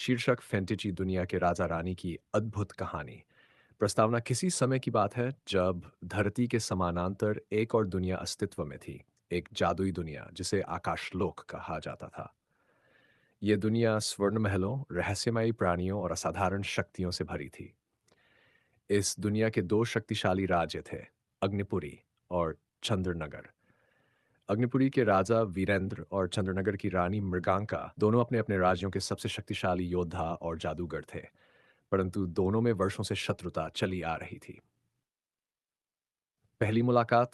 शीर्षक फैंटेसी दुनिया के राजा रानी की अद्भुत कहानी। प्रस्तावना किसी समय की बात है जब धरती के समानांतर एक और दुनिया अस्तित्व में थी। एक जादुई दुनिया जिसे आकाशलोक कहा जाता था। यह दुनिया स्वर्ण महलों, रहस्यमयी प्राणियों और असाधारण शक्तियों से भरी थी। इस दुनिया के दो शक्तिशाली राज्य थे, अग्निपुरी और चंद्रनगर। अग्निपुरी के राजा वीरेंद्र और चंद्रनगर की रानी मृगांका दोनों अपने अपने राज्यों के सबसे शक्तिशाली योद्धा और जादूगर थे। परंतु दोनों में वर्षों से शत्रुता चली आ रही थी। पहली मुलाकात।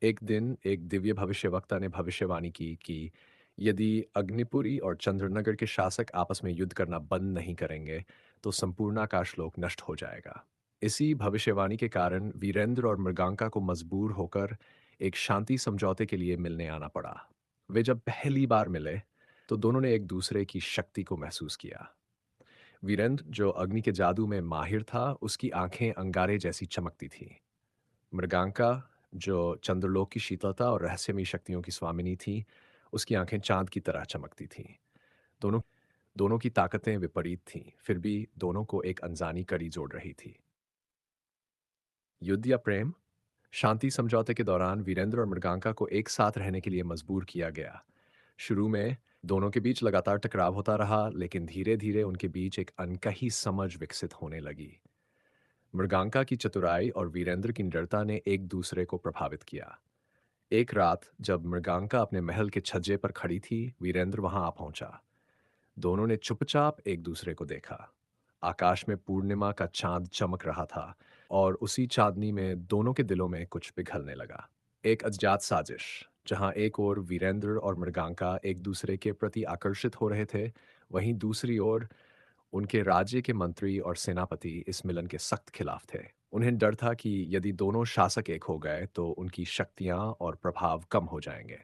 एक दिन एक दिव्य भविष्यवक्ता ने भविष्यवाणी की कि यदि अग्निपुरी और चंद्रनगर के शासक आपस में युद्ध करना बंद नहीं करेंगे तो संपूर्ण आकाशलोक नष्ट हो जाएगा। इसी भविष्यवाणी के कारण वीरेंद्र और मृगांका को मजबूर होकर एक शांति समझौते के लिए मिलने आना पड़ा। वे जब पहली बार मिले तो दोनों ने एक दूसरे की शक्ति को महसूस किया। वीरेंद्र, जो अग्नि के जादू में माहिर था, उसकी आंखें अंगारे जैसी चमकती थीं। मृगांका, जो चंद्रलोक की शीतलता और रहस्यमयी शक्तियों की स्वामिनी थी, उसकी आंखें चांद की तरह चमकती थीं। दोनों दोनों की ताकतें विपरीत थीं, फिर भी दोनों को एक अनजानी कड़ी जोड़ रही थी। युद्ध या प्रेम? शांति समझौते के दौरान वीरेंद्र और मृगांका को एक साथ रहने के लिए मजबूर किया गया। शुरू में दोनों के बीच लगातार टकराव होता रहा, लेकिन धीरे धीरे उनके बीच एक अनकही समझ विकसित होने लगी। मृगांका की चतुराई और वीरेंद्र की निडरता ने एक दूसरे को प्रभावित किया। एक रात जब मृगांका अपने महल के छज्जे पर खड़ी थी, वीरेंद्र वहां आ पहुंचा। दोनों ने चुपचाप एक दूसरे को देखा। आकाश में पूर्णिमा का चांद चमक रहा था और उसी चांदनी में दोनों के दिलों में कुछ पिघलने लगा। एक अज्ञात साजिश, जहां एक ओर वीरेंद्र और मृगांका एक दूसरे के प्रति आकर्षित हो रहे थे, वहीं दूसरी ओर उनके राज्य के मंत्री और सेनापति इस मिलन के सख्त खिलाफ थे। उन्हें डर था कि यदि दोनों शासक एक हो गए तो उनकी शक्तियां और प्रभाव कम हो जाएंगे।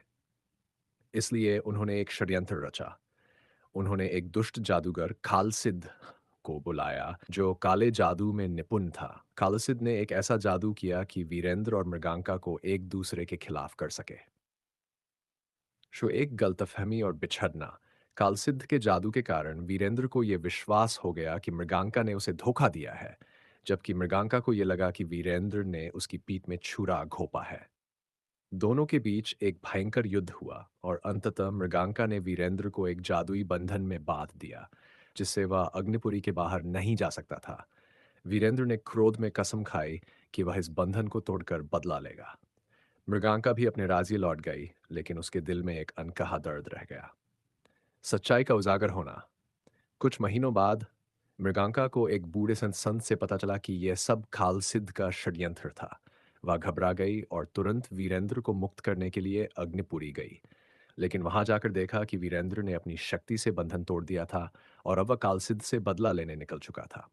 इसलिए उन्होंने एक षड्यंत्र रचा। उन्होंने एक दुष्ट जादूगर खालसिद को बुलाया, जो काले जादू में निपुण था। खालसिद ने एक ऐसा जादू किया कि वीरेंद्र और मृगांका को एक दूसरे के खिलाफ कर सके। एक गलतफहमी और बिछड़ना। कालसिद्ध के जादू के कारण वीरेंद्र को यह विश्वास हो गया कि मृगांका ने उसे धोखा दिया है, जबकि मृगांका को यह लगा कि वीरेंद्र ने उसकी पीठ में छुरा घोंपा है। दोनों के बीच एक भयंकर युद्ध हुआ और अंततः मृगांका ने वीरेंद्र को एक जादुई बंधन में बांध दिया, जिससे वह अग्निपुरी के बाहर नहीं जा सकता था। वीरेंद्र ने क्रोध में कसम खाई कि वह इस बंधन को तोड़कर बदला लेगा। मृगांका भी अपने राज्य लौट गई, लेकिन उसके दिल में एक अनकहा दर्द रह गया। सच्चाई का उजागर होना। कुछ महीनों बाद मृगांका को एक बूढ़े संत से पता चला कि यह सब खालसिद का षड्यंत्र था। वह घबरा गई और तुरंत वीरेंद्र को मुक्त करने के लिए अग्निपुरी गई। लेकिन वहां जाकर देखा कि वीरेंद्र ने अपनी शक्ति से बंधन तोड़ दिया था और अब वह कालसिद से बदला लेने निकल चुका था।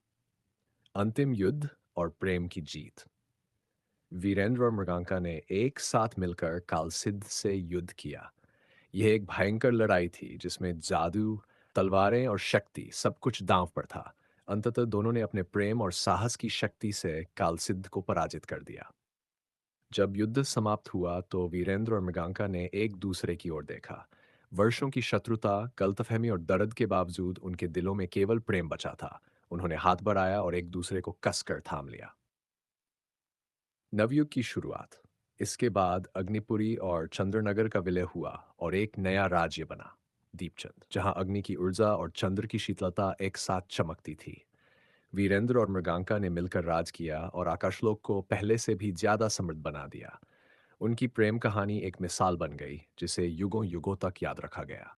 अंतिम युद्ध और प्रेम की जीत। वीरेंद्र और मृगांका ने एक साथ मिलकर कालसिद से युद्ध किया। यह एक भयंकर लड़ाई थी जिसमें जादू, तलवारें और शक्ति सब कुछ दांव पर था। अंततः दोनों ने अपने प्रेम और साहस की शक्ति से कालसिद्ध को पराजित कर दिया। जब युद्ध समाप्त हुआ तो वीरेंद्र और मृगांका ने एक दूसरे की ओर देखा। वर्षों की शत्रुता, गलतफहमी और दर्द के बावजूद उनके दिलों में केवल प्रेम बचा था। उन्होंने हाथ बढ़ाया और एक दूसरे को कसकर थाम लिया। नवयुग की शुरुआत। इसके बाद अग्निपुरी और चंद्रनगर का विलय हुआ और एक नया राज्य बना, दीपचंद, जहां अग्नि की ऊर्जा और चंद्र की शीतलता एक साथ चमकती थी। वीरेंद्र और मृगांका ने मिलकर राज किया और आकाशलोक को पहले से भी ज्यादा समृद्ध बना दिया। उनकी प्रेम कहानी एक मिसाल बन गई जिसे युगों युगों तक याद रखा गया।